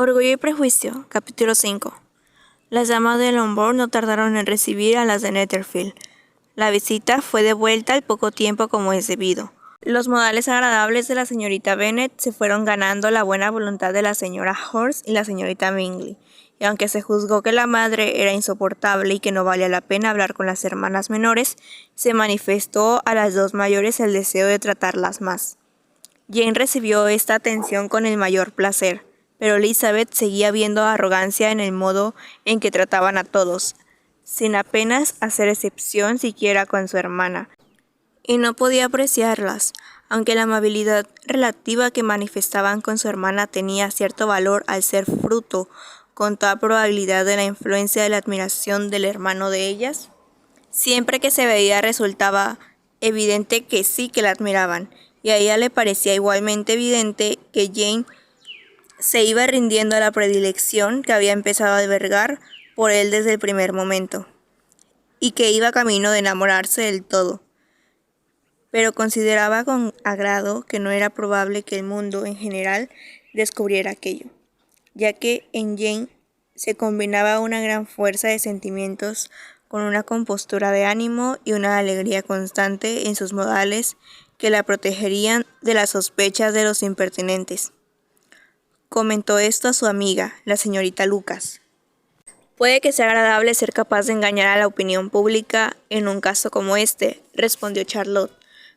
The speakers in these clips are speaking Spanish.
Orgullo y Prejuicio, capítulo 5. Las damas de Lombard no tardaron en recibir a las de Netherfield. La visita fue devuelta al poco tiempo como es debido. Los modales agradables de la señorita Bennet se fueron ganando la buena voluntad de la señora Hurst y la señorita Bingley, y aunque se juzgó que la madre era insoportable y que no valía la pena hablar con las hermanas menores, se manifestó a las dos mayores el deseo de tratarlas más. Jane recibió esta atención con el mayor placer, pero Elizabeth seguía viendo arrogancia en el modo en que trataban a todos, sin apenas hacer excepción siquiera con su hermana, y no podía apreciarlas, aunque la amabilidad relativa que manifestaban con su hermana tenía cierto valor al ser fruto, con toda probabilidad, de la influencia de la admiración del hermano de ellas. Siempre que se veía resultaba evidente que sí que la admiraban, y a ella le parecía igualmente evidente que Jane se iba rindiendo a la predilección que había empezado a albergar por él desde el primer momento, y que iba camino de enamorarse del todo. Pero consideraba con agrado que no era probable que el mundo en general descubriera aquello, ya que en Jane se combinaba una gran fuerza de sentimientos con una compostura de ánimo y una alegría constante en sus modales que la protegerían de las sospechas de los impertinentes. Comentó esto a su amiga, la señorita Lucas. Puede que sea agradable ser capaz de engañar a la opinión pública en un caso como este, respondió Charlotte,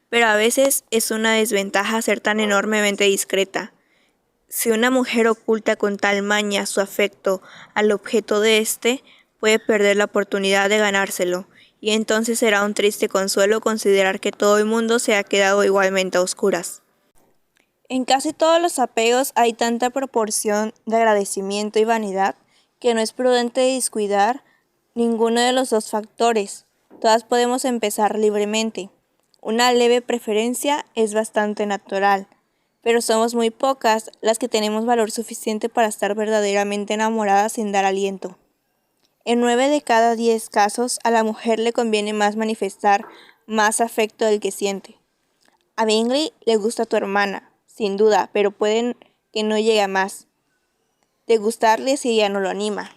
pero a veces es una desventaja ser tan enormemente discreta. Si una mujer oculta con tal maña su afecto al objeto de éste, puede perder la oportunidad de ganárselo, y entonces será un triste consuelo considerar que todo el mundo se ha quedado igualmente a oscuras. En casi todos los apegos hay tanta proporción de agradecimiento y vanidad que no es prudente descuidar ninguno de los dos factores. Todas podemos empezar libremente. Una leve preferencia es bastante natural, pero somos muy pocas las que tenemos valor suficiente para estar verdaderamente enamoradas sin dar aliento. En 9 de cada 10 casos a la mujer le conviene más manifestar más afecto del que siente. A Bingley le gusta tu hermana, sin duda, pero puede que no llegue a más de gustarle si ella no lo anima.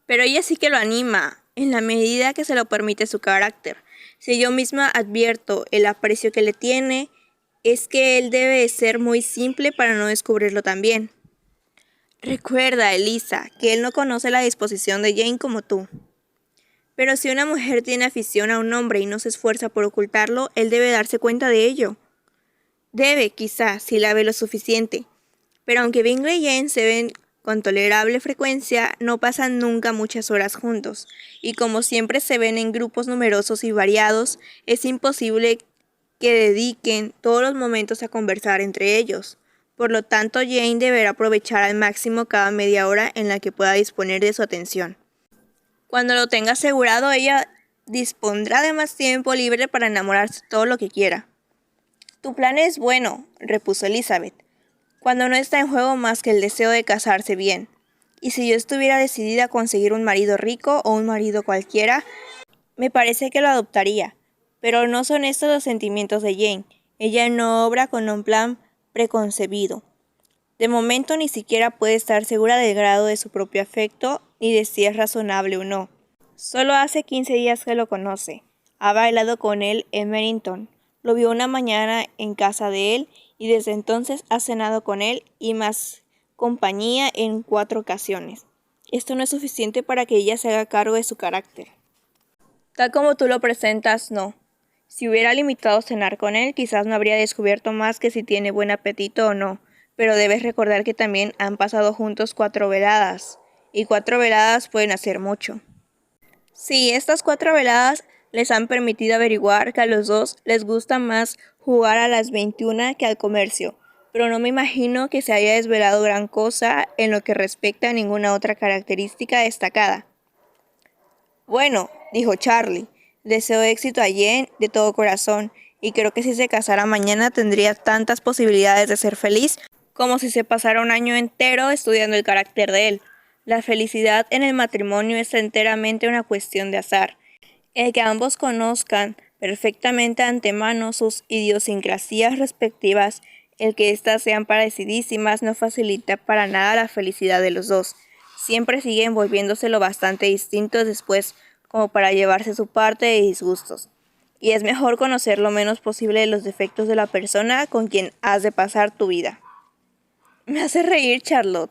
Pero ella sí que lo anima, en la medida que se lo permite su carácter. Si yo misma advierto el aprecio que le tiene, es que él debe de ser muy simple para no descubrirlo también. Recuerda, Elisa, que él no conoce la disposición de Jane como tú. Pero si una mujer tiene afición a un hombre y no se esfuerza por ocultarlo, él debe darse cuenta de ello. Debe, quizá, si la ve lo suficiente. Pero aunque Bingley y Jane se ven con tolerable frecuencia, no pasan nunca muchas horas juntos, y como siempre se ven en grupos numerosos y variados, es imposible que dediquen todos los momentos a conversar entre ellos. Por lo tanto, Jane deberá aprovechar al máximo cada media hora en la que pueda disponer de su atención. Cuando lo tenga asegurado, ella dispondrá de más tiempo libre para enamorarse todo lo que quiera. Tu plan es bueno, repuso Elizabeth, cuando no está en juego más que el deseo de casarse bien. Y si yo estuviera decidida a conseguir un marido rico o un marido cualquiera, me parece que lo adoptaría. Pero no son estos los sentimientos de Jane. Ella no obra con un plan preconcebido. De momento ni siquiera puede estar segura del grado de su propio afecto ni de si es razonable o no. Solo hace 15 días que lo conoce. Ha bailado con él en Merrington. Lo vio una mañana en casa de él y desde entonces ha cenado con él y más compañía en 4 ocasiones. Esto no es suficiente para que ella se haga cargo de su carácter. Tal como tú lo presentas, no. Si hubiera limitado cenar con él, quizás no habría descubierto más que si tiene buen apetito o no, pero debes recordar que también han pasado juntos 4 veladas, y 4 veladas pueden hacer mucho. Sí, estas 4 veladas les han permitido averiguar que a los dos les gusta más jugar a las 21 que al comercio, pero no me imagino que se haya desvelado gran cosa en lo que respecta a ninguna otra característica destacada. Bueno, dijo Charlie, deseo éxito a Jane de todo corazón, y creo que si se casara mañana tendría tantas posibilidades de ser feliz como si se pasara un año entero estudiando el carácter de él. La felicidad en el matrimonio es enteramente una cuestión de azar. El que ambos conozcan perfectamente antemano sus idiosincrasias respectivas El que éstas sean parecidísimas no facilita para nada la felicidad de los dos. Siempre siguen volviéndose lo bastante distintos después como para llevarse su parte de disgustos. Y es mejor conocer lo menos posible de los defectos de la persona con quien has de pasar tu vida. Me hace reír, Charlotte,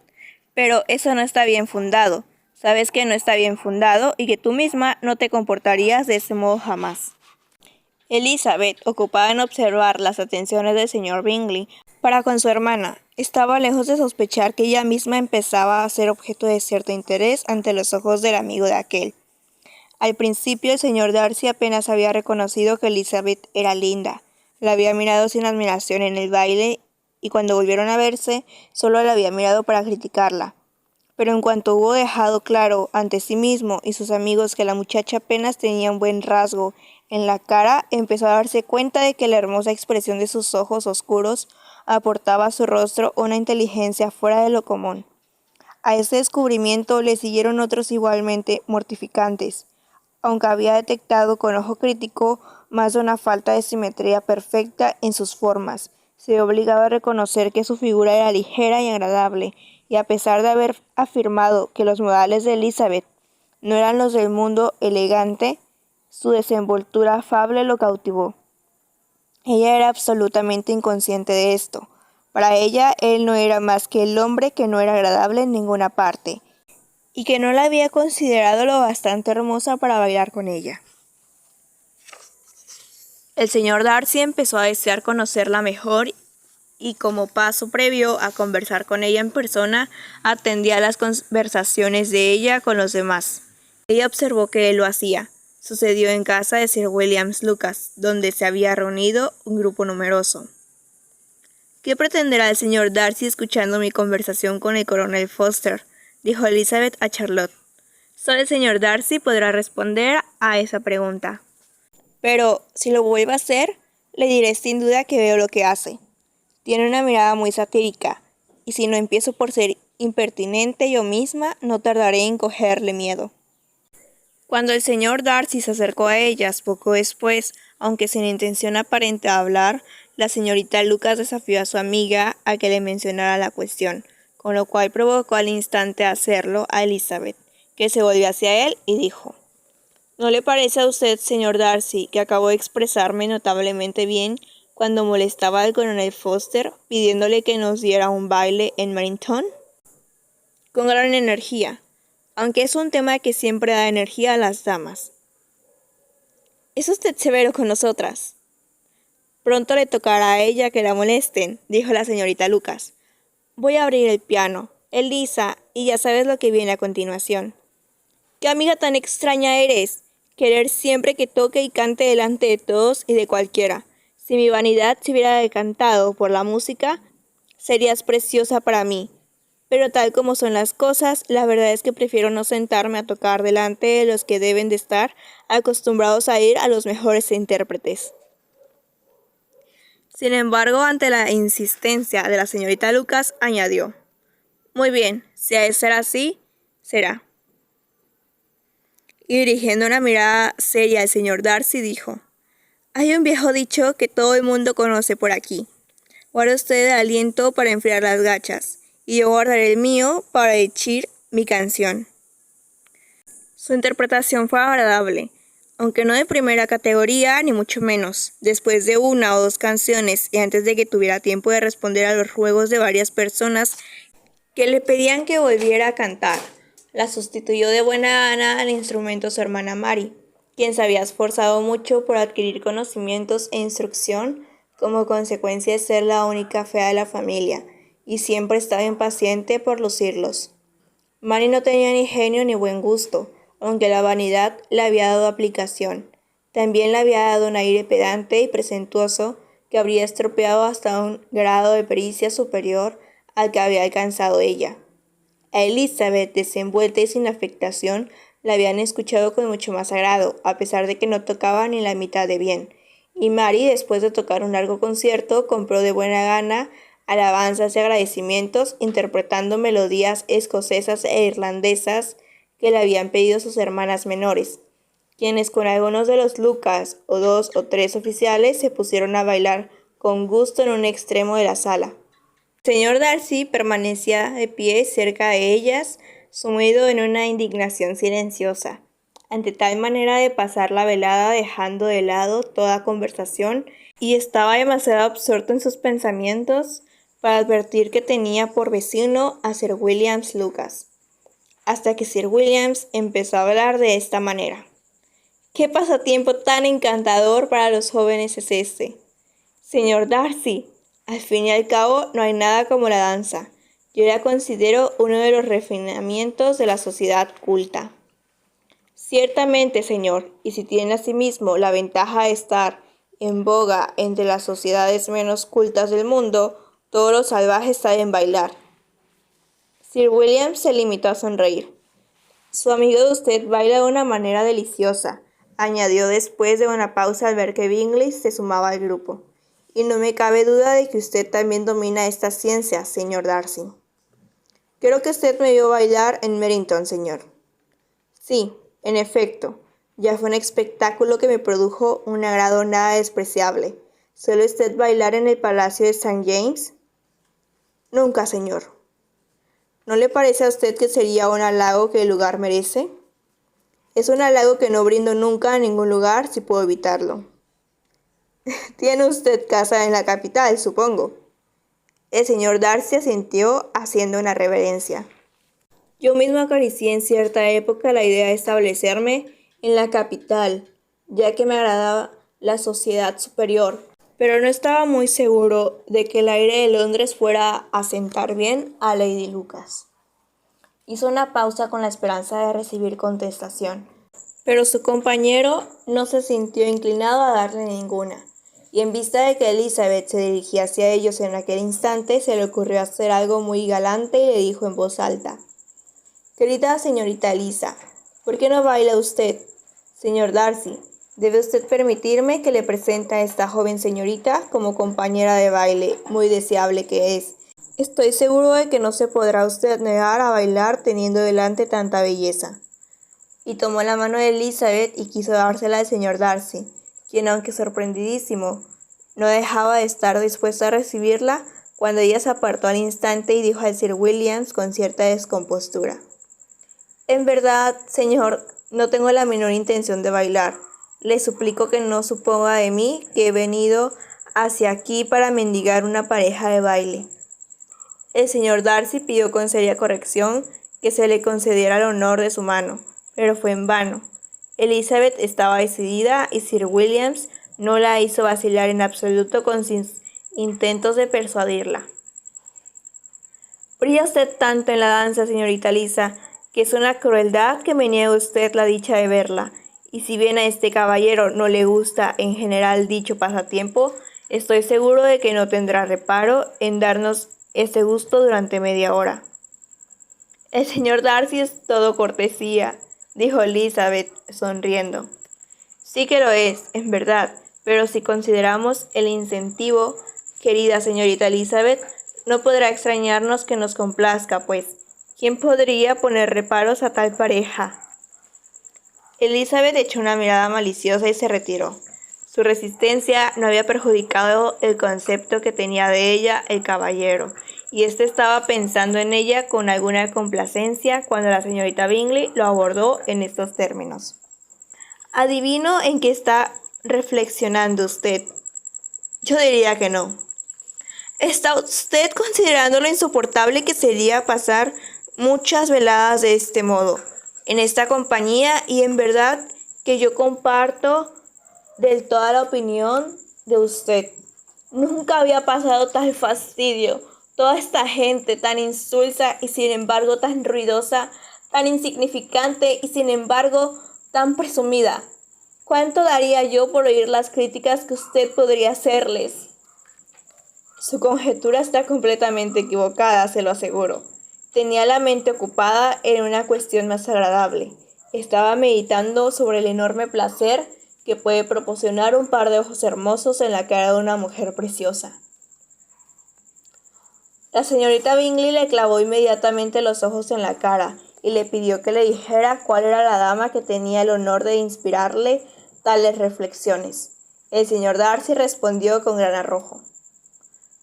pero eso no está bien fundado. Sabes que no está bien fundado y que tú misma no te comportarías de ese modo jamás. Elizabeth, ocupada en observar las atenciones del señor Bingley para con su hermana, estaba lejos de sospechar que ella misma empezaba a ser objeto de cierto interés ante los ojos del amigo de aquel. Al principio el señor Darcy apenas había reconocido que Elizabeth era linda. La había mirado sin admiración en el baile y cuando volvieron a verse, solo la había mirado para criticarla. Pero en cuanto hubo dejado claro ante sí mismo y sus amigos que la muchacha apenas tenía un buen rasgo en la cara, empezó a darse cuenta de que la hermosa expresión de sus ojos oscuros aportaba a su rostro una inteligencia fuera de lo común. A ese descubrimiento le siguieron otros igualmente mortificantes. Aunque había detectado con ojo crítico más de una falta de simetría perfecta en sus formas, se obligaba a reconocer que su figura era ligera y agradable, y a pesar de haber afirmado que los modales de Elizabeth no eran los del mundo elegante, su desenvoltura afable lo cautivó. Ella era absolutamente inconsciente de esto. Para ella, él no era más que el hombre que no era agradable en ninguna parte, y que no la había considerado lo bastante hermosa para bailar con ella. El señor Darcy empezó a desear conocerla mejor y como paso previo a conversar con ella en persona, atendía a las conversaciones de ella con los demás. Ella observó que él lo hacía. Sucedió en casa de Sir William Lucas, donde se había reunido un grupo numeroso. ¿Qué pretenderá el señor Darcy escuchando mi conversación con el coronel Foster?, dijo Elizabeth a Charlotte. Solo el señor Darcy podrá responder a esa pregunta. Pero, si lo vuelve a hacer, le diré sin duda que veo lo que hace. Tiene una mirada muy satírica, y si no empiezo por ser impertinente yo misma, no tardaré en cogerle miedo. Cuando el señor Darcy se acercó a ellas poco después, aunque sin intención aparente de hablar, la señorita Lucas desafió a su amiga a que le mencionara la cuestión, con lo cual provocó al instante hacerlo a Elizabeth, que se volvió hacia él y dijo: ¿No le parece a usted, señor Darcy, que acabo de expresarme notablemente bien cuando molestaba al coronel Foster pidiéndole que nos diera un baile en Marrington? Con gran energía, aunque es un tema que siempre da energía a las damas. ¿Es usted severo con nosotras? Pronto le tocará a ella que la molesten, dijo la señorita Lucas. Voy a abrir el piano, Elisa, y ya sabes lo que viene a continuación. ¡Qué amiga tan extraña eres! Querer siempre que toque y cante delante de todos y de cualquiera. Si mi vanidad se hubiera decantado por la música, serías preciosa para mí. Pero tal como son las cosas, la verdad es que prefiero no sentarme a tocar delante de los que deben de estar acostumbrados a ir a los mejores intérpretes. Sin embargo, ante la insistencia de la señorita Lucas, añadió: Muy bien, si ha de ser así, será. Y dirigiendo una mirada seria al señor Darcy, dijo: Hay un viejo dicho que todo el mundo conoce por aquí. Guarda usted el aliento para enfriar las gachas, y yo guardaré el mío para echar mi canción. Su interpretación fue agradable, aunque no de primera categoría, ni mucho menos. Después de una o dos canciones y antes de que tuviera tiempo de responder a los ruegos de varias personas que le pedían que volviera a cantar, la sustituyó de buena gana al instrumento su hermana Mary, quien se había esforzado mucho por adquirir conocimientos e instrucción como consecuencia de ser la única fea de la familia, y siempre estaba impaciente por lucirlos. Mary no tenía ni genio ni buen gusto, aunque la vanidad le había dado aplicación. También le había dado un aire pedante y presuntuoso que habría estropeado hasta un grado de pericia superior al que había alcanzado ella. A Elizabeth, desenvuelta y sin afectación, la habían escuchado con mucho más agrado, a pesar de que no tocaba ni la mitad de bien. Y Mary, después de tocar un largo concierto, compró de buena gana alabanzas y agradecimientos, interpretando melodías escocesas e irlandesas que le habían pedido sus hermanas menores, quienes con algunos de los Lucas o 2 o 3 oficiales se pusieron a bailar con gusto en un extremo de la sala. El señor Darcy permanecía de pie cerca de ellas, sumido en una indignación silenciosa, ante tal manera de pasar la velada dejando de lado toda conversación, y estaba demasiado absorto en sus pensamientos para advertir que tenía por vecino a Sir Williams Lucas, hasta que Sir Williams empezó a hablar de esta manera. ¿Qué pasatiempo tan encantador para los jóvenes es este? Señor Darcy, al fin y al cabo no hay nada como la danza. Yo la considero uno de los refinamientos de la sociedad culta. Ciertamente, señor, y si tiene asimismo la ventaja de estar en boga entre las sociedades menos cultas del mundo, todos los salvajes saben bailar. Sir William se limitó a sonreír. Su amigo de usted baila de una manera deliciosa, añadió después de una pausa al ver que Bingley se sumaba al grupo. Y no me cabe duda de que usted también domina esta ciencia, señor Darcy. Creo que usted me vio bailar en Merrington, señor. Sí, en efecto, ya fue un espectáculo que me produjo un agrado nada despreciable. ¿Suele usted bailar en el Palacio de St. James? Nunca, señor. ¿No le parece a usted que sería un halago que el lugar merece? Es un halago que no brindo nunca en ningún lugar si puedo evitarlo. Tiene usted casa en la capital, supongo. El señor Darcy asintió haciendo una reverencia. Yo mismo acaricié en cierta época la idea de establecerme en la capital, ya que me agradaba la sociedad superior, pero no estaba muy seguro de que el aire de Londres fuera a sentar bien a Lady Lucas. Hizo una pausa con la esperanza de recibir contestación, pero su compañero no se sintió inclinado a darle ninguna, y en vista de que Elizabeth se dirigía hacia ellos en aquel instante, se le ocurrió hacer algo muy galante y le dijo en voz alta: «Querida señorita Eliza, ¿por qué no baila usted? Señor Darcy, debe usted permitirme que le presente a esta joven señorita como compañera de baile, muy deseable que es. Estoy seguro de que no se podrá usted negar a bailar teniendo delante tanta belleza». Y tomó la mano de Elizabeth y quiso dársela al señor Darcy, quien, aunque sorprendidísimo, no dejaba de estar dispuesto a recibirla, cuando ella se apartó al instante y dijo al Sir Williams con cierta descompostura: «En verdad, señor, no tengo la menor intención de bailar. Le suplico que no suponga de mí que he venido hacia aquí para mendigar una pareja de baile». El señor Darcy pidió con seria corrección que se le concediera el honor de su mano, pero fue en vano. Elizabeth estaba decidida y Sir Williams no la hizo vacilar en absoluto con sus intentos de persuadirla. «Brilla usted tanto en la danza, señorita Lisa, que es una crueldad que me niegue usted la dicha de verla, y si bien a este caballero no le gusta en general dicho pasatiempo, estoy seguro de que no tendrá reparo en darnos ese gusto durante media hora». «El señor Darcy es todo cortesía», dijo Elizabeth, sonriendo. «Sí que lo es, en verdad, pero si consideramos el incentivo, querida señorita Elizabeth, no podrá extrañarnos que nos complazca, pues ¿quién podría poner reparos a tal pareja?». Elizabeth echó una mirada maliciosa y se retiró. Su resistencia no había perjudicado el concepto que tenía de ella el caballero, y éste estaba pensando en ella con alguna complacencia cuando la señorita Bingley lo abordó en estos términos: «Adivino en qué está reflexionando usted». «Yo diría que no». «¿Está usted considerando lo insoportable que sería pasar muchas veladas de este modo, en esta compañía? Y en verdad que yo comparto del toda la opinión de usted. Nunca había pasado tal fastidio. Toda esta gente tan insulsa y sin embargo tan ruidosa, tan insignificante y sin embargo tan presumida. ¿Cuánto daría yo por oír las críticas que usted podría hacerles?». «Su conjetura está completamente equivocada, se lo aseguro». Tenía la mente ocupada en una cuestión más agradable. Estaba meditando sobre el enorme placer que puede proporcionar un par de ojos hermosos en la cara de una mujer preciosa. La señorita Bingley le clavó inmediatamente los ojos en la cara y le pidió que le dijera cuál era la dama que tenía el honor de inspirarle tales reflexiones. El señor Darcy respondió con gran arrojo: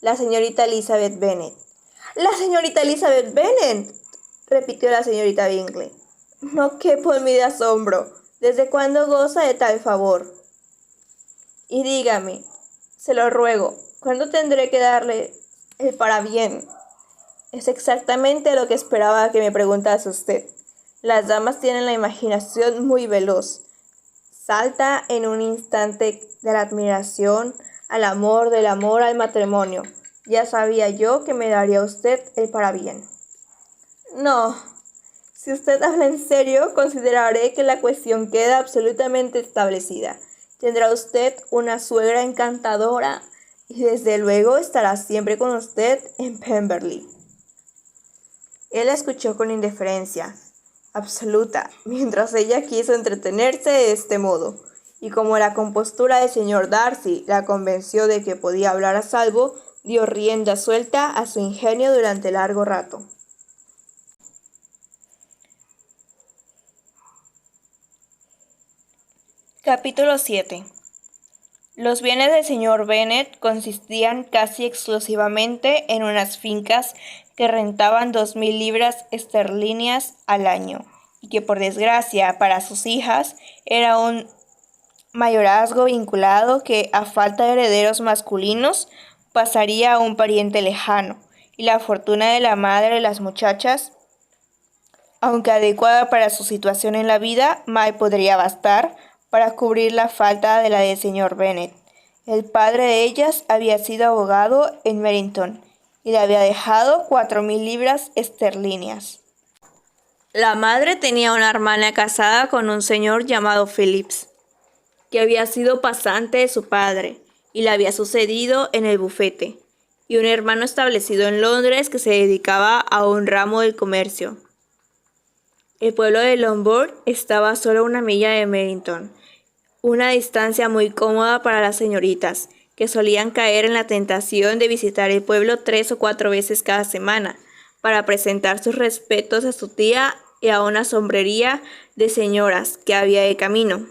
La señorita Elizabeth Bennet. ¡La señorita Elizabeth Bennet!, repitió la señorita Bingley. No quepo en mí de asombro. ¿Desde cuándo goza de tal favor? Y dígame, se lo ruego, ¿cuándo tendré que darle el parabién? Es exactamente lo que esperaba que me preguntase usted. Las damas tienen la imaginación muy veloz. Salta en un instante de la admiración al amor, del amor al matrimonio. Ya sabía yo que me daría usted el parabién. No, si usted habla en serio, consideraré que la cuestión queda absolutamente establecida. Tendrá usted una suegra encantadora y desde luego estará siempre con usted en Pemberley. Él la escuchó con indiferencia absoluta, mientras ella quiso entretenerse de este modo, y como la compostura del señor Darcy la convenció de que podía hablar a salvo, dio rienda suelta a su ingenio durante largo rato. Capítulo 7. Los bienes del señor Bennet consistían casi exclusivamente en unas fincas que rentaban 2000 libras esterlinas al año, y que por desgracia para sus hijas era un mayorazgo vinculado que, a falta de herederos masculinos, pasaría a un pariente lejano, y la fortuna de la madre de las muchachas, aunque adecuada para su situación en la vida, mal podría bastar para cubrir la falta de la del señor Bennet. El padre de ellas había sido abogado en Meryton y le había dejado 4000 libras esterlinas. La madre tenía una hermana casada con un señor llamado Phillips, que había sido pasante de su padre y le había sucedido en el bufete, y un hermano establecido en Londres que se dedicaba a un ramo del comercio. El pueblo de Longbourn estaba a solo 1 milla de Meryton, una distancia muy cómoda para las señoritas, que solían caer en la tentación de visitar el pueblo 3 o 4 veces cada semana, para presentar sus respetos a su tía y a una sombrería de señoras que había de camino.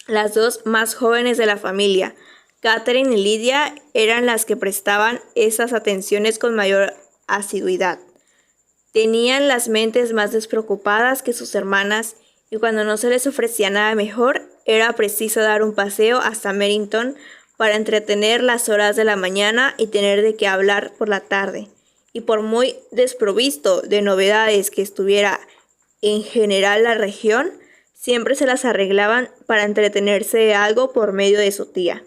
Las dos más jóvenes de la familia, Catherine y Lydia, eran las que prestaban esas atenciones con mayor asiduidad. Tenían las mentes más despreocupadas que sus hermanas, y cuando no se les ofrecía nada mejor, era preciso dar un paseo hasta Meryton para entretener las horas de la mañana y tener de qué hablar por la tarde. Y por muy desprovisto de novedades que estuviera en general la región, siempre se las arreglaban para entretenerse de algo por medio de su tía.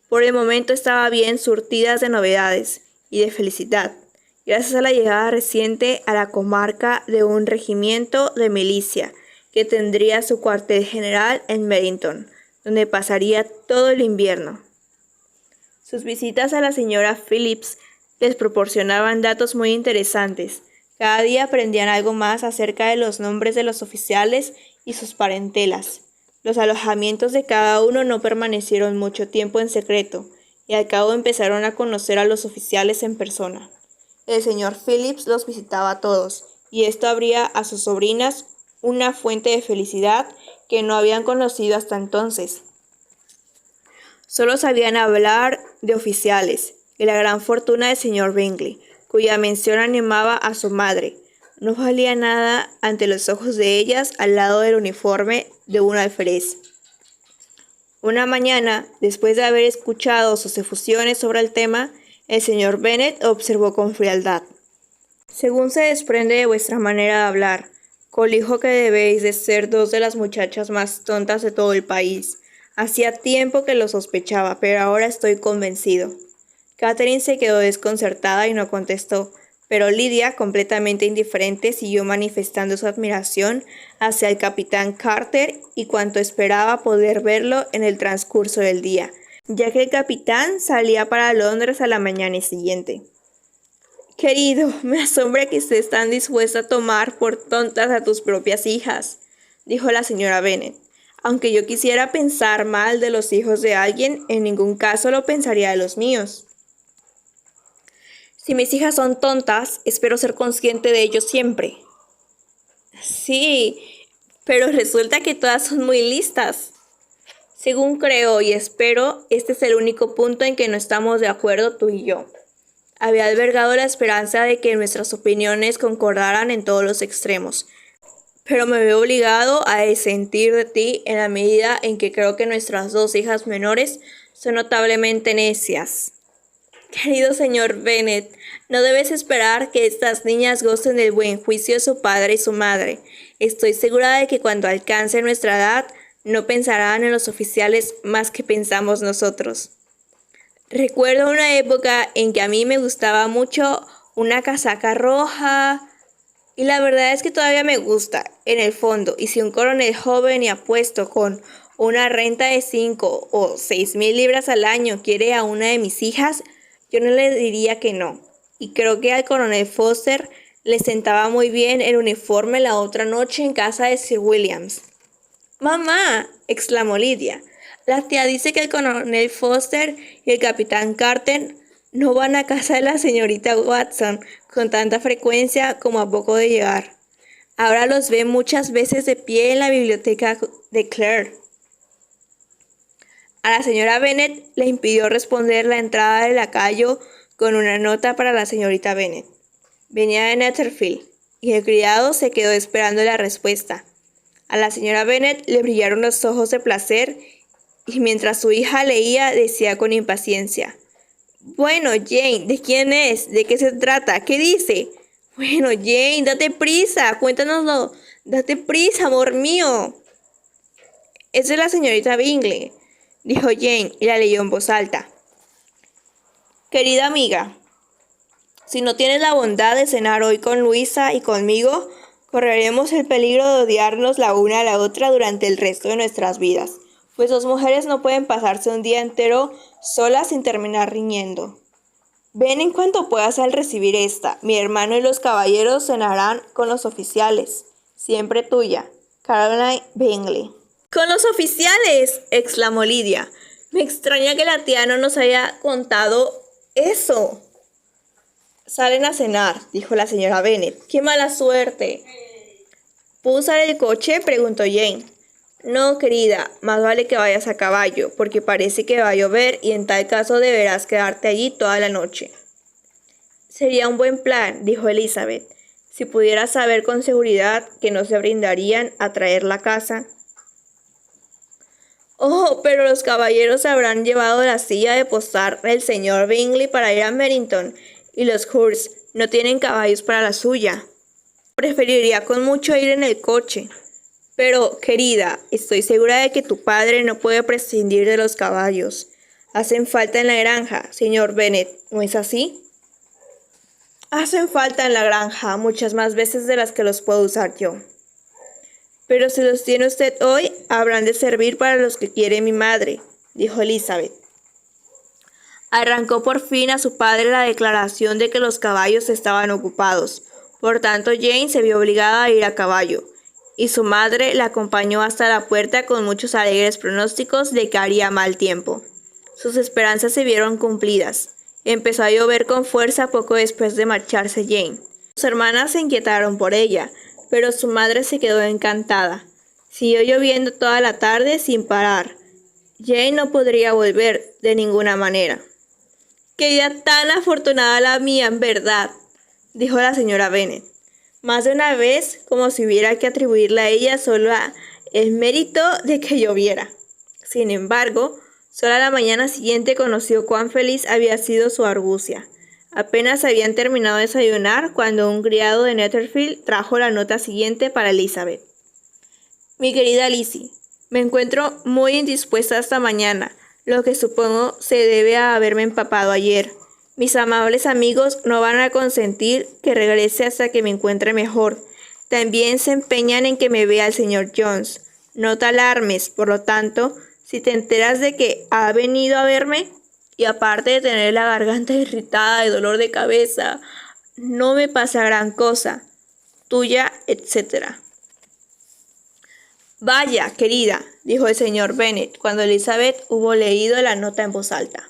Por el momento estaba bien surtidas de novedades y de felicidad, gracias a la llegada reciente a la comarca de un regimiento de milicia, que tendría su cuartel general en Meryton, donde pasaría todo el invierno. Sus visitas a la señora Phillips les proporcionaban datos muy interesantes. Cada día aprendían algo más acerca de los nombres de los oficiales y sus parentelas. Los alojamientos de cada uno no permanecieron mucho tiempo en secreto, y al cabo empezaron a conocer a los oficiales en persona. El señor Phillips los visitaba a todos, y esto abría a sus sobrinas una fuente de felicidad que no habían conocido hasta entonces. Solo sabían hablar de oficiales y la gran fortuna del señor Bingley, cuya mención animaba a su madre. No valía nada ante los ojos de ellas al lado del uniforme de un alférez. Una mañana, después de haber escuchado sus efusiones sobre el tema, el señor Bennet observó con frialdad: «Según se desprende de vuestra manera de hablar, colijo que debéis de ser 2 de las muchachas más tontas de todo el país. Hacía tiempo que lo sospechaba, pero ahora estoy convencido». Catherine se quedó desconcertada y no contestó, pero Lydia, completamente indiferente, siguió manifestando su admiración hacia el capitán Carter y cuanto esperaba poder verlo en el transcurso del día, ya que el capitán salía para Londres a la mañana siguiente. «Querido, me asombra que estés tan dispuesta a tomar por tontas a tus propias hijas», dijo la señora Bennet. «Aunque yo quisiera pensar mal de los hijos de alguien, en ningún caso lo pensaría de los míos. Si mis hijas son tontas, espero ser consciente de ello siempre». «Sí, pero resulta que todas son muy listas». Según creo y espero, este es el único punto en que no estamos de acuerdo tú y yo. Había albergado la esperanza de que nuestras opiniones concordaran en todos los extremos, pero me veo obligado a disentir de ti en la medida en que creo que nuestras dos hijas menores son notablemente necias. Querido señor Bennet, no debes esperar que estas niñas gocen del buen juicio de su padre y su madre. Estoy segura de que cuando alcancen nuestra edad, no pensarán en los oficiales más que pensamos nosotros. Recuerdo una época en que a mí me gustaba mucho una casaca roja, y la verdad es que todavía me gusta, en el fondo, y si un coronel joven y apuesto con una renta de 5 o 6,000 libras al año quiere a una de mis hijas, yo no le diría que no. Y creo que al coronel Foster le sentaba muy bien el uniforme la otra noche en casa de Sir Williams. «¡Mamá!», exclamó Lydia. «La tía dice que el coronel Foster y el capitán Carter no van a casa de la señorita Watson con tanta frecuencia como a poco de llegar. Ahora los ve muchas veces de pie en la biblioteca de Clare». A la señora Bennet le impidió responder la entrada del lacayo con una nota para la señorita Bennet. Venía de Netherfield, y el criado se quedó esperando la respuesta. A la señora Bennet le brillaron los ojos de placer, y mientras su hija leía, decía con impaciencia: «Bueno, Jane, ¿de quién es? ¿De qué se trata? ¿Qué dice?» «Bueno, Jane, date prisa, cuéntanoslo. Date prisa, amor mío». «Es de la señorita Bingley», dijo Jane, y la leyó en voz alta. «Querida amiga, si no tienes la bondad de cenar hoy con Luisa y conmigo, correremos el peligro de odiarnos la una a la otra durante el resto de nuestras vidas, pues dos mujeres no pueden pasarse un día entero solas sin terminar riñendo. Ven en cuanto puedas al recibir esta. Mi hermano y los caballeros cenarán con los oficiales. Siempre tuya, Caroline Bingley». «¿Con los oficiales?», exclamó Lydia. «Me extraña que la tía no nos haya contado eso». «Salen a cenar», dijo la señora Bennet. «¡Qué mala suerte!». «¿Puedo usar el coche?», preguntó Jane. «No, querida, más vale que vayas a caballo, porque parece que va a llover y en tal caso deberás quedarte allí toda la noche». «Sería un buen plan», dijo Elizabeth, «si pudieras saber con seguridad que no se brindarían a traer la casa». «Oh, pero los caballeros habrán llevado la silla de posar del señor Bingley para ir a Merrington, y los Hurst no tienen caballos para la suya. Preferiría con mucho ir en el coche. Pero, querida, estoy segura de que tu padre no puede prescindir de los caballos. Hacen falta en la granja, señor Bennet, ¿no es así?». «Hacen falta en la granja muchas más veces de las que los puedo usar yo». «Pero si los tiene usted hoy, habrán de servir para los que quiere mi madre», dijo Elizabeth. Arrancó por fin a su padre la declaración de que los caballos estaban ocupados. Por tanto, Jane se vio obligada a ir a caballo, y su madre la acompañó hasta la puerta con muchos alegres pronósticos de que haría mal tiempo. Sus esperanzas se vieron cumplidas. Empezó a llover con fuerza poco después de marcharse Jane. Sus hermanas se inquietaron por ella, pero su madre se quedó encantada. Siguió lloviendo toda la tarde sin parar. Jane no podría volver de ninguna manera. «¡Qué día tan afortunada la mía, en verdad!», dijo la señora Bennet, más de una vez, como si hubiera que atribuirle a ella solo el mérito de que lloviera. Sin embargo, solo a la mañana siguiente conoció cuán feliz había sido su argucia. Apenas habían terminado de desayunar cuando un criado de Netherfield trajo la nota siguiente para Elizabeth. «Mi querida Lizzie, me encuentro muy indispuesta esta mañana, lo que supongo se debe a haberme empapado ayer. Mis amables amigos no van a consentir que regrese hasta que me encuentre mejor. También se empeñan en que me vea el señor Jones. No te alarmes, por lo tanto, si te enteras de que ha venido a verme, y aparte de tener la garganta irritada y dolor de cabeza, no me pasa gran cosa. Tuya, etc». «Vaya, querida», dijo el señor Bennet, cuando Elizabeth hubo leído la nota en voz alta.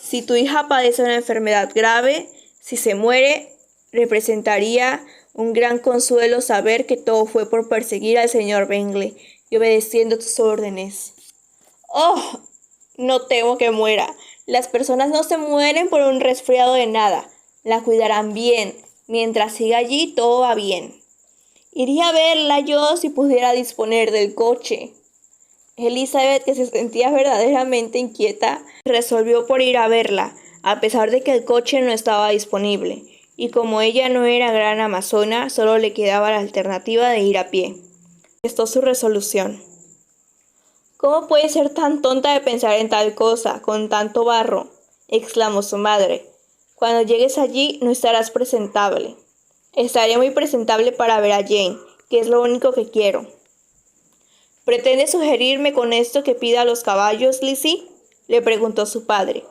«Si tu hija padece una enfermedad grave, si se muere, representaría un gran consuelo saber que todo fue por perseguir al señor Bingley y obedeciendo tus órdenes». Oh, no temo que muera. Las personas no se mueren por un resfriado de nada. La cuidarán bien. Mientras siga allí, todo va bien. Iría a verla yo si pudiera disponer del coche. Elizabeth, que se sentía verdaderamente inquieta, resolvió por ir a verla, a pesar de que el coche no estaba disponible, y como ella no era gran amazona, solo le quedaba la alternativa de ir a pie. Esto es su resolución. ¿Cómo puede ser tan tonta de pensar en tal cosa, con tanto barro?, exclamó su madre. Cuando llegues allí no estarás presentable. Estaré muy presentable para ver a Jane, que es lo único que quiero. ¿Pretende sugerirme con esto que pida a los caballos, Lizzie?, le preguntó su padre.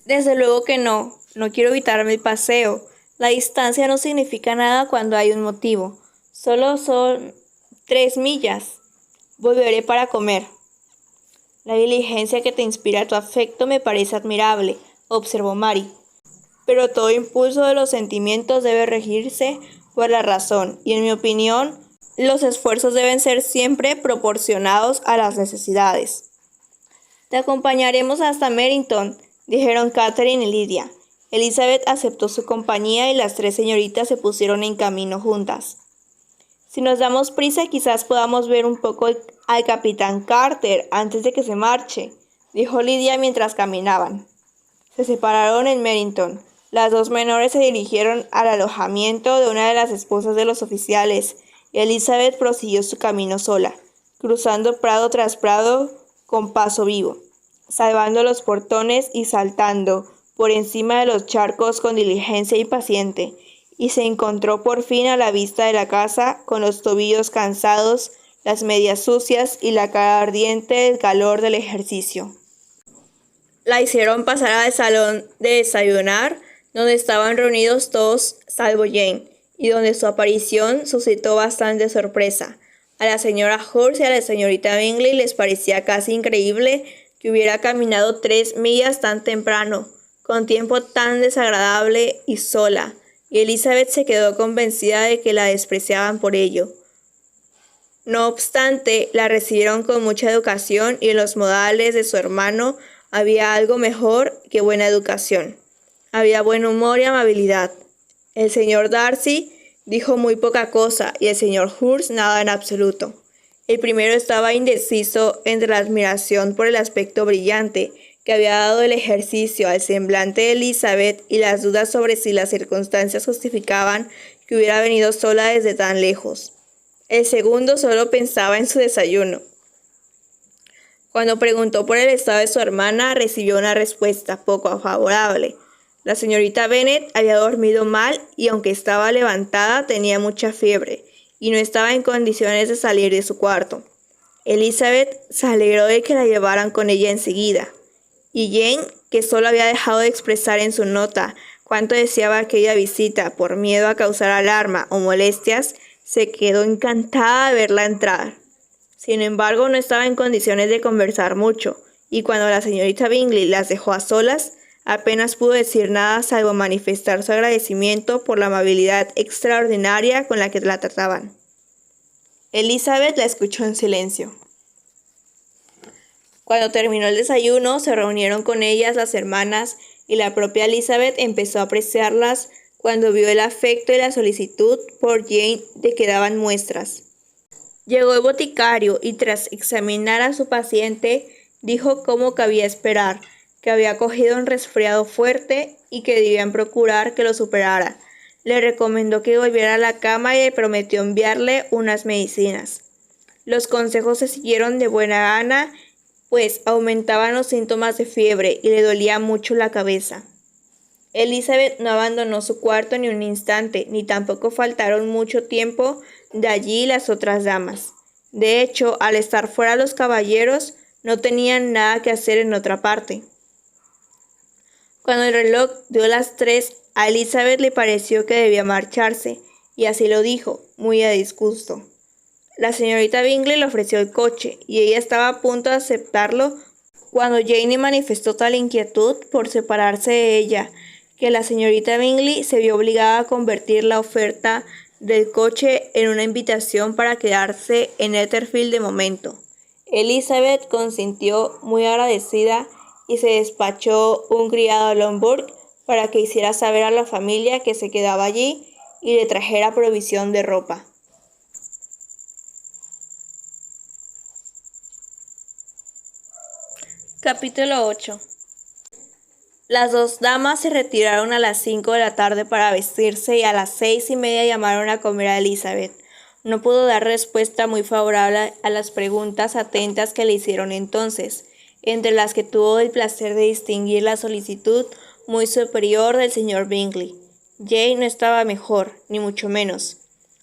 Desde luego que no. No quiero evitarme el paseo. La distancia no significa nada cuando hay un motivo. Solo son 3 millas. Volveré para comer. La diligencia que te inspira tu afecto me parece admirable, observó Mary. Pero todo impulso de los sentimientos debe regirse por la razón, y en mi opinión, los esfuerzos deben ser siempre proporcionados a las necesidades. Te acompañaremos hasta Merrington, dijeron Catherine y Lydia. Elizabeth aceptó su compañía y las 3 señoritas se pusieron en camino juntas. Si nos damos prisa, quizás podamos ver un poco al capitán Carter antes de que se marche, dijo Lydia mientras caminaban. Se separaron en Merrington. Las 2 menores se dirigieron al alojamiento de una de las esposas de los oficiales, y Elizabeth prosiguió su camino sola, cruzando prado tras prado con paso vivo, salvando los portones y saltando por encima de los charcos con diligencia impaciente, y se encontró por fin a la vista de la casa, con los tobillos cansados, las medias sucias y la cara ardiente del calor del ejercicio. La hicieron pasar al salón de desayunar, donde estaban reunidos todos salvo Jane, y donde su aparición suscitó bastante sorpresa. A la señora Hurst y a la señorita Bingley les parecía casi increíble que hubiera caminado 3 millas tan temprano, con tiempo tan desagradable y sola, y Elizabeth se quedó convencida de que la despreciaban por ello. No obstante, la recibieron con mucha educación, y en los modales de su hermano había algo mejor que buena educación. Había buen humor y amabilidad. El señor Darcy dijo muy poca cosa y el señor Hurst nada en absoluto. El primero estaba indeciso entre la admiración por el aspecto brillante que había dado el ejercicio al semblante de Elizabeth y las dudas sobre si las circunstancias justificaban que hubiera venido sola desde tan lejos. El segundo solo pensaba en su desayuno. Cuando preguntó por el estado de su hermana, recibió una respuesta poco favorable. La señorita Bennet había dormido mal y aunque estaba levantada tenía mucha fiebre y no estaba en condiciones de salir de su cuarto. Elizabeth se alegró de que la llevaran con ella enseguida, y Jane, que solo había dejado de expresar en su nota cuánto deseaba aquella visita por miedo a causar alarma o molestias, se quedó encantada de verla entrar. Sin embargo, no estaba en condiciones de conversar mucho, y cuando la señorita Bingley las dejó a solas, apenas pudo decir nada salvo manifestar su agradecimiento por la amabilidad extraordinaria con la que la trataban. Elizabeth la escuchó en silencio. Cuando terminó el desayuno, se reunieron con ellas las hermanas y la propia Elizabeth empezó a apreciarlas cuando vio el afecto y la solicitud por Jane de que daban muestras. Llegó el boticario y tras examinar a su paciente, dijo cómo cabía esperar, que había cogido un resfriado fuerte y que debían procurar que lo superara. Le recomendó que volviera a la cama y le prometió enviarle unas medicinas. Los consejos se siguieron de buena gana, pues aumentaban los síntomas de fiebre y le dolía mucho la cabeza. Elizabeth no abandonó su cuarto ni un instante, ni tampoco faltaron mucho tiempo de allí las otras damas. De hecho, al estar fuera los caballeros, no tenían nada que hacer en otra parte. Cuando el reloj dio las 3, a Elizabeth le pareció que debía marcharse, y así lo dijo, muy a disgusto. La señorita Bingley le ofreció el coche, y ella estaba a punto de aceptarlo cuando Jane manifestó tal inquietud por separarse de ella, que la señorita Bingley se vio obligada a convertir la oferta del coche en una invitación para quedarse en Netherfield de momento. Elizabeth consintió muy agradecida y se despachó un criado a Longbourn para que hiciera saber a la familia que se quedaba allí y le trajera provisión de ropa. Capítulo 8. Las dos damas se retiraron a las 5 de la tarde para vestirse y a las 6:30 llamaron a comer a Elizabeth. No pudo dar respuesta muy favorable a las preguntas atentas que le hicieron entonces, entre las que tuvo el placer de distinguir la solicitud muy superior del señor Bingley. Jane no estaba mejor, ni mucho menos.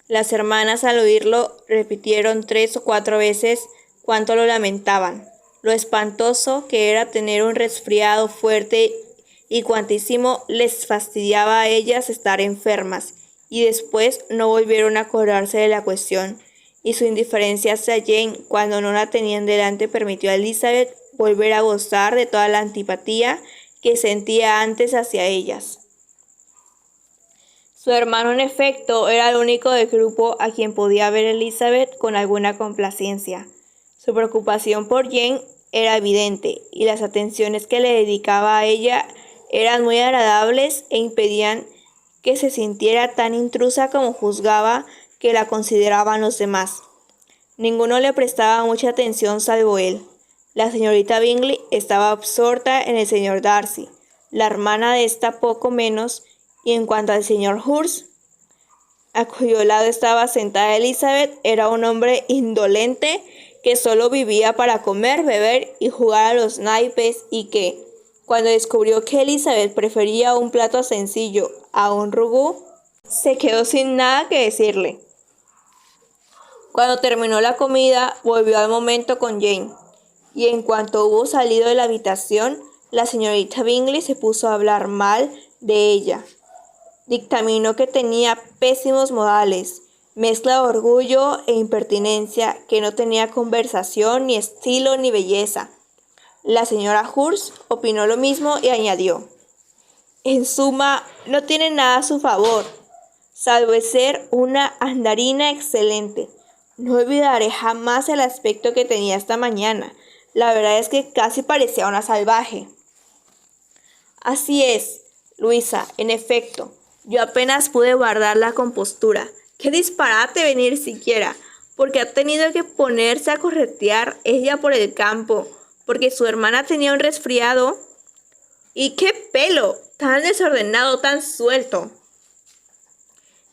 Las hermanas al oírlo repitieron 3 o 4 veces cuánto lo lamentaban, lo espantoso que era tener un resfriado fuerte y cuantísimo les fastidiaba a ellas estar enfermas, y después no volvieron a acordarse de la cuestión, y su indiferencia hacia Jane cuando no la tenían delante permitió a Elizabeth volver a gozar de toda la antipatía que sentía antes hacia ellas. Su hermano, en efecto, era el único del grupo a quien podía ver Elizabeth con alguna complacencia. Su preocupación por Jane era evidente, y las atenciones que le dedicaba a ella eran muy agradables e impedían que se sintiera tan intrusa como juzgaba que la consideraban los demás. Ninguno le prestaba mucha atención salvo él. La señorita Bingley estaba absorta en el señor Darcy, la hermana de esta poco menos, y en cuanto al señor Hurst, a cuyo lado estaba sentada Elizabeth, era un hombre indolente que solo vivía para comer, beber y jugar a los naipes, y que, cuando descubrió que Elizabeth prefería un plato sencillo a un rugú, se quedó sin nada que decirle. Cuando terminó la comida, volvió al momento con Jane, y en cuanto hubo salido de la habitación, la señorita Bingley se puso a hablar mal de ella. Dictaminó que tenía pésimos modales, mezcla de orgullo e impertinencia, que no tenía conversación, ni estilo, ni belleza. La señora Hurst opinó lo mismo y añadió: en suma, no tiene nada a su favor, salvo ser una andarina excelente. No olvidaré jamás el aspecto que tenía esta mañana. La verdad es que casi parecía una salvaje. Así es, Luisa, en efecto. Yo apenas pude guardar la compostura. ¡Qué disparate venir siquiera! Porque ha tenido que ponerse a corretear ella por el campo, porque su hermana tenía un resfriado. ¡Y qué pelo! Tan desordenado, tan suelto.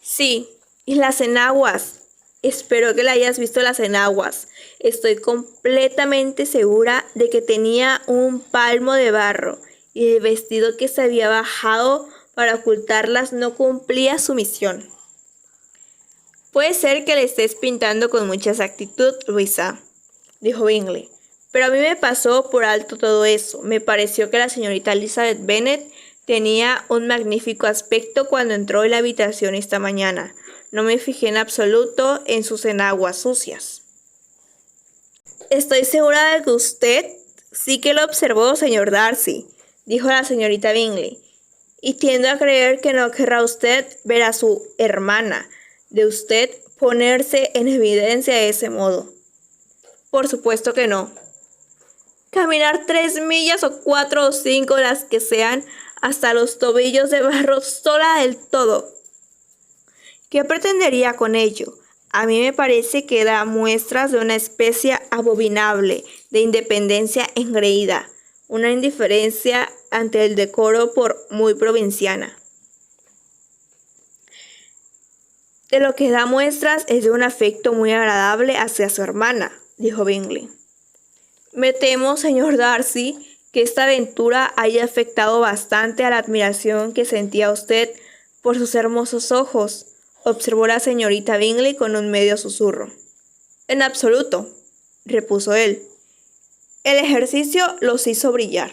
Sí, y las enaguas. Espero que la hayas visto las enaguas. Estoy completamente segura de que tenía un palmo de barro, y el vestido que se había bajado para ocultarlas no cumplía su misión. Puede ser que le estés pintando con mucha exactitud, Luisa, dijo Bingley, pero a mí me pasó por alto todo eso. Me pareció que la señorita Elizabeth Bennet tenía un magnífico aspecto cuando entró en la habitación esta mañana. No me fijé en absoluto en sus enaguas sucias. Estoy segura de que usted sí que lo observó, señor Darcy, dijo la señorita Bingley, y tiendo a creer que no querrá usted ver a su hermana de usted ponerse en evidencia de ese modo. Por supuesto que no. Caminar 3 millas o 4 o 5, las que sean, hasta los tobillos de barro sola del todo. ¿Qué pretendería con ello? A mí me parece que da muestras de una especie abominable de independencia engreída, una indiferencia ante el decoro por muy provinciana. De lo que da muestras es de un afecto muy agradable hacia su hermana, dijo Bingley. Me temo, señor Darcy, que esta aventura haya afectado bastante a la admiración que sentía usted por sus hermosos ojos, observó la señorita Bingley con un medio susurro. En absoluto, repuso él. El ejercicio los hizo brillar.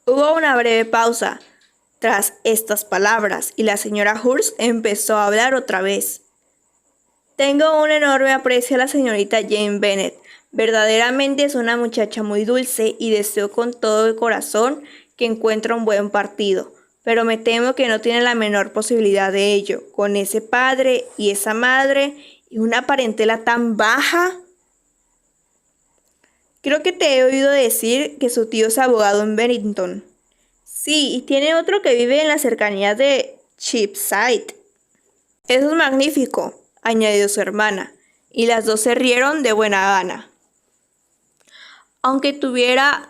Hubo una breve pausa tras estas palabras y la señora Hurst empezó a hablar otra vez. Tengo un enorme aprecio a la señorita Jane Bennet. Verdaderamente es una muchacha muy dulce y deseo con todo el corazón que encuentre un buen partido, pero me temo que no tiene la menor posibilidad de ello, con ese padre y esa madre y una parentela tan baja. Creo que te he oído decir que su tío es abogado en Bennington. Sí, y tiene otro que vive en las cercanías de Cheapside. Eso es magnífico, añadió su hermana, y las dos se rieron de buena gana. Aunque tuviera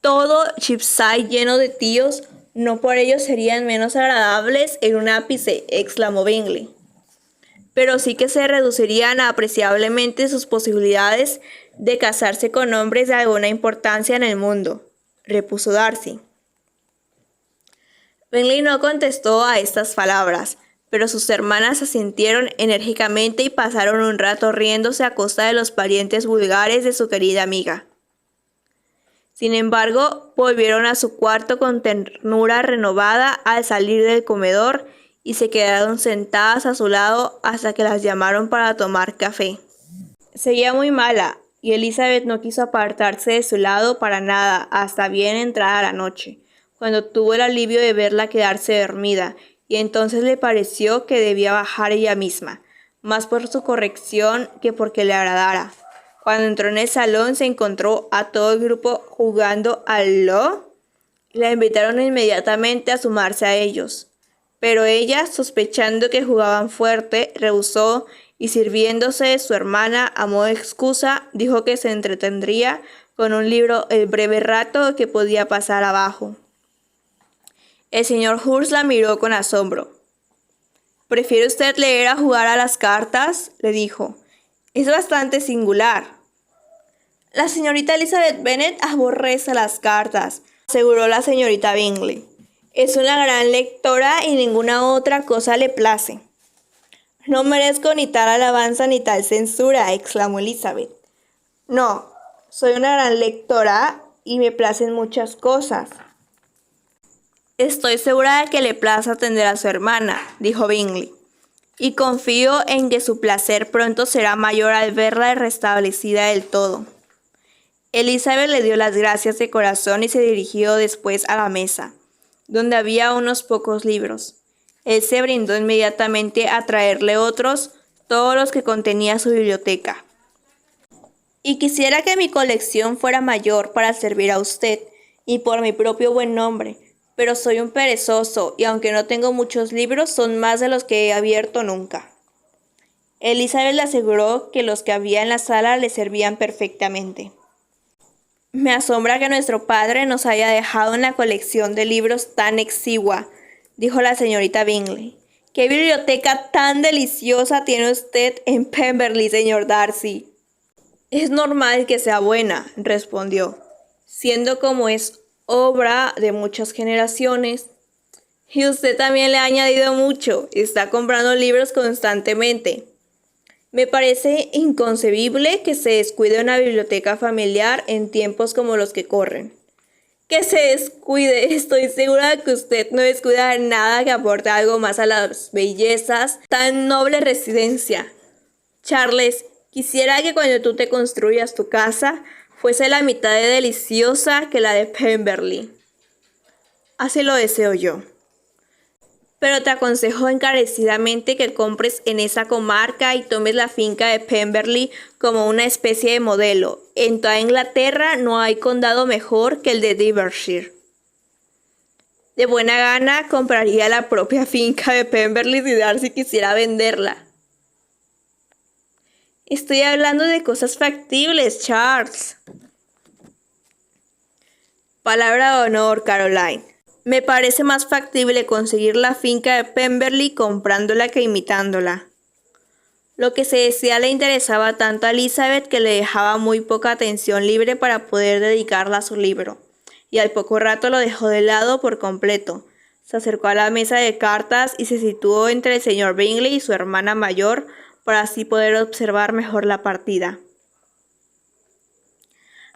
todo Cheapside lleno de tíos, no por ello serían menos agradables en un ápice, exclamó Bingley. Pero sí que se reducirían apreciablemente sus posibilidades de casarse con hombres de alguna importancia en el mundo, repuso Darcy. Bingley no contestó a estas palabras, pero sus hermanas asintieron enérgicamente y pasaron un rato riéndose a costa de los parientes vulgares de su querida amiga. Sin embargo, volvieron a su cuarto con ternura renovada al salir del comedor y se quedaron sentadas a su lado hasta que las llamaron para tomar café. Seguía muy mala, y Elizabeth no quiso apartarse de su lado para nada hasta bien entrada la noche, cuando tuvo el alivio de verla quedarse dormida, y entonces le pareció que debía bajar ella misma, más por su corrección que porque le agradara. Cuando entró en el salón se encontró a todo el grupo jugando al Lo. La invitaron inmediatamente a sumarse a ellos, pero ella, sospechando que jugaban fuerte, rehusó y sirviéndose de su hermana a modo de excusa, dijo que se entretendría con un libro el breve rato que podía pasar abajo. El señor Hurst la miró con asombro. ¿Prefiere usted leer a jugar a las cartas?, le dijo. Es bastante singular. La señorita Elizabeth Bennet aborrece las cartas, aseguró la señorita Bingley. Es una gran lectora y ninguna otra cosa le place. No merezco ni tal alabanza ni tal censura, exclamó Elizabeth. No, soy una gran lectora y me placen muchas cosas. Estoy segura de que le place atender a su hermana, dijo Bingley, y confío en que su placer pronto será mayor al verla restablecida del todo. Elizabeth le dio las gracias de corazón y se dirigió después a la mesa, donde había unos pocos libros. Él se brindó inmediatamente a traerle otros, todos los que contenía su biblioteca. Y quisiera que mi colección fuera mayor para servir a usted, y por mi propio buen nombre, pero soy un perezoso, y aunque no tengo muchos libros, son más de los que he abierto nunca. Elizabeth le aseguró que los que había en la sala le servían perfectamente. Me asombra que nuestro padre nos haya dejado una colección de libros tan exigua, dijo la señorita Bingley. ¿Qué biblioteca tan deliciosa tiene usted en Pemberley, señor Darcy? Es normal que sea buena, respondió, siendo como es obra de muchas generaciones. Y usted también le ha añadido mucho, está comprando libros constantemente. Me parece inconcebible que se descuide una biblioteca familiar en tiempos como los que corren. Que se descuide, estoy segura de que usted no descuida nada que aporte algo más a las bellezas tan noble residencia. Charles, quisiera que cuando tú te construyas tu casa, fuese la mitad de deliciosa que la de Pemberley. Así lo deseo yo. Pero te aconsejo encarecidamente que compres en esa comarca y tomes la finca de Pemberley como una especie de modelo. En toda Inglaterra no hay condado mejor que el de Derbyshire. De buena gana compraría la propia finca de Pemberley si Darcy quisiera venderla. Estoy hablando de cosas factibles, Charles. Palabra de honor, Caroline. Me parece más factible conseguir la finca de Pemberley comprándola que imitándola. Lo que se decía le interesaba tanto a Elizabeth que le dejaba muy poca atención libre para poder dedicarla a su libro, y al poco rato lo dejó de lado por completo. Se acercó a la mesa de cartas y se situó entre el señor Bingley y su hermana mayor para así poder observar mejor la partida.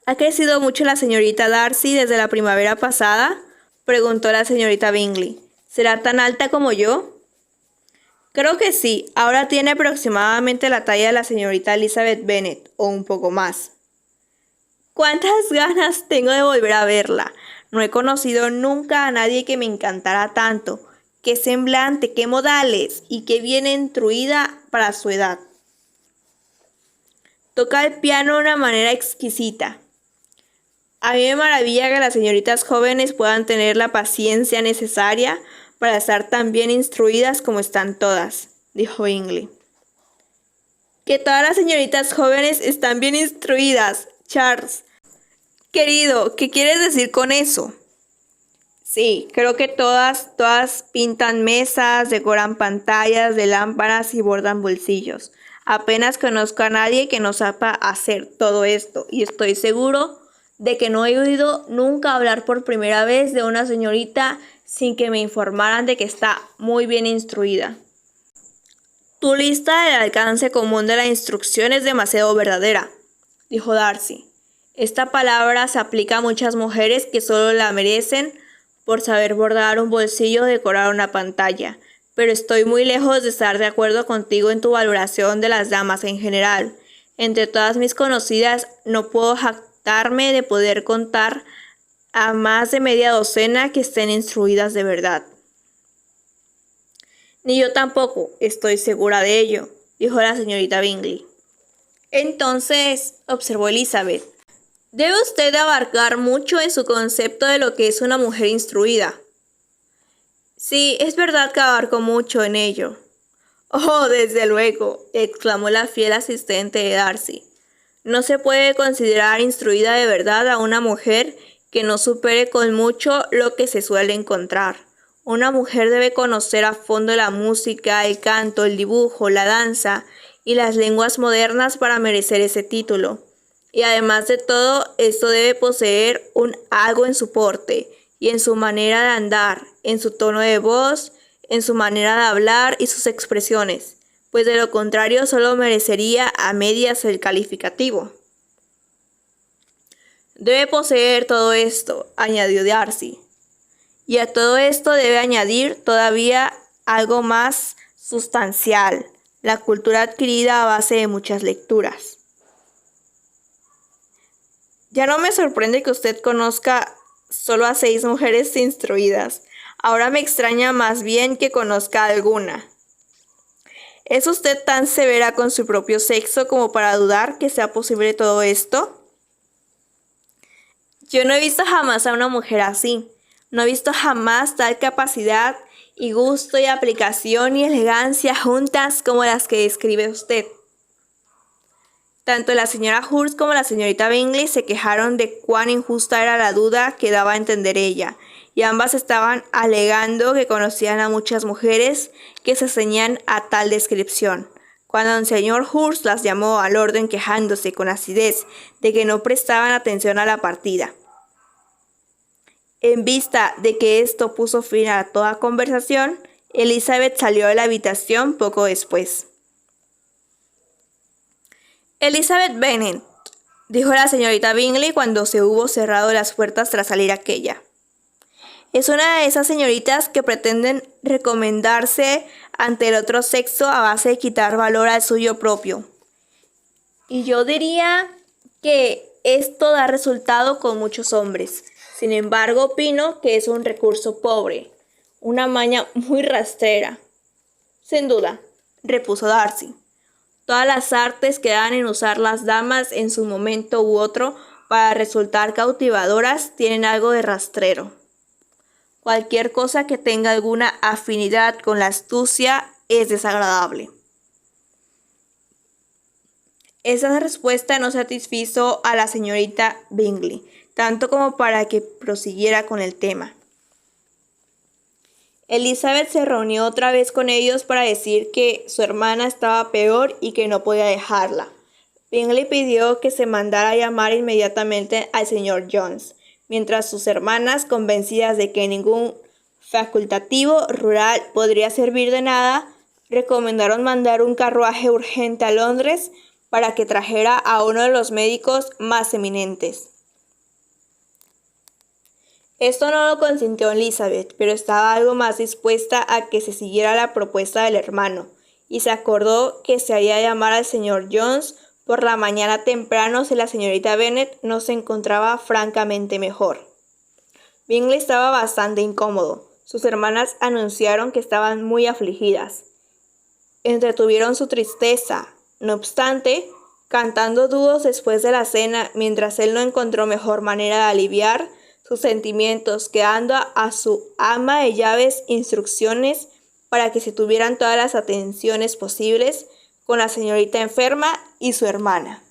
¿Ha crecido mucho la señorita Darcy desde la primavera pasada?, preguntó la señorita Bingley. ¿Será tan alta como yo? Creo que sí. Ahora tiene aproximadamente la talla de la señorita Elizabeth Bennet, o un poco más. ¿Cuántas ganas tengo de volver a verla? No he conocido nunca a nadie que me encantara tanto. Qué semblante, qué modales, y qué bien instruida para su edad. Toca el piano de una manera exquisita. A mí me maravilla que las señoritas jóvenes puedan tener la paciencia necesaria para estar tan bien instruidas como están todas, dijo Bingley. Que todas las señoritas jóvenes están bien instruidas, Charles. Querido, ¿qué quieres decir con eso? Sí, creo que todas pintan mesas, decoran pantallas de lámparas y bordan bolsillos. Apenas conozco a nadie que no sepa hacer todo esto y estoy seguro de que no he oído nunca hablar por primera vez de una señorita sin que me informaran de que está muy bien instruida. Tu lista del alcance común de la instrucción es demasiado verdadera, dijo Darcy. Esta palabra se aplica a muchas mujeres que solo la merecen por saber bordar un bolsillo o decorar una pantalla, pero estoy muy lejos de estar de acuerdo contigo en tu valoración de las damas en general. Entre todas mis conocidas, no puedo jactarme de poder contar a más de media docena que estén instruidas de verdad. Ni yo tampoco, estoy segura de ello, dijo la señorita Bingley. Entonces, observó Elizabeth, debe usted abarcar mucho en su concepto de lo que es una mujer instruida. Sí, es verdad que abarco mucho en ello. Oh, desde luego, exclamó la fiel asistente de Darcy. No se puede considerar instruida de verdad a una mujer que no supere con mucho lo que se suele encontrar. Una mujer debe conocer a fondo la música, el canto, el dibujo, la danza y las lenguas modernas para merecer ese título. Y además de todo, esto debe poseer un algo en su porte y en su manera de andar, en su tono de voz, en su manera de hablar y sus expresiones, pues de lo contrario solo merecería a medias el calificativo. Debe poseer todo esto, añadió Darcy, y a todo esto debe añadir todavía algo más sustancial, la cultura adquirida a base de muchas lecturas. Ya no me sorprende que usted conozca solo a 6 mujeres instruidas. Ahora me extraña más bien que conozca alguna. ¿Es usted tan severa con su propio sexo como para dudar que sea posible todo esto? Yo no he visto jamás a una mujer así. No he visto jamás tal capacidad y gusto y aplicación y elegancia juntas como las que describe usted. Tanto la señora Hurst como la señorita Bingley se quejaron de cuán injusta era la duda que daba a entender ella, y ambas estaban alegando que conocían a muchas mujeres que se ceñían a tal descripción. Cuando el señor Hurst las llamó al orden quejándose con acidez de que no prestaban atención a la partida. En vista de que esto puso fin a toda conversación, Elizabeth salió de la habitación poco después. Elizabeth Bennet, dijo la señorita Bingley cuando se hubo cerrado las puertas tras salir aquella. Es una de esas señoritas que pretenden recomendarse ante el otro sexo a base de quitar valor al suyo propio. Y yo diría que esto da resultado con muchos hombres. Sin embargo, opino que es un recurso pobre, una maña muy rastrera. Sin duda, repuso Darcy. Todas las artes quedan en usar las damas en su momento u otro para resultar cautivadoras tienen algo de rastrero. Cualquier cosa que tenga alguna afinidad con la astucia es desagradable. Esa respuesta no satisfizo a la señorita Bingley, tanto como para que prosiguiera con el tema. Elizabeth se reunió otra vez con ellos para decir que su hermana estaba peor y que no podía dejarla. Bingley pidió que se mandara a llamar inmediatamente al señor Jones, mientras sus hermanas, convencidas de que ningún facultativo rural podría servir de nada, recomendaron mandar un carruaje urgente a Londres para que trajera a uno de los médicos más eminentes. Esto no lo consintió Elizabeth, pero estaba algo más dispuesta a que se siguiera la propuesta del hermano, y se acordó que se haría llamar al señor Jones por la mañana temprano si la señorita Bennet no se encontraba francamente mejor. Bingley estaba bastante incómodo. Sus hermanas anunciaron que estaban muy afligidas. Entretuvieron su tristeza. No obstante, cantando dúos después de la cena, mientras él no encontró mejor manera de aliviar sus sentimientos que dando a su ama de llaves instrucciones para que se tuvieran todas las atenciones posibles con la señorita enferma y su hermana.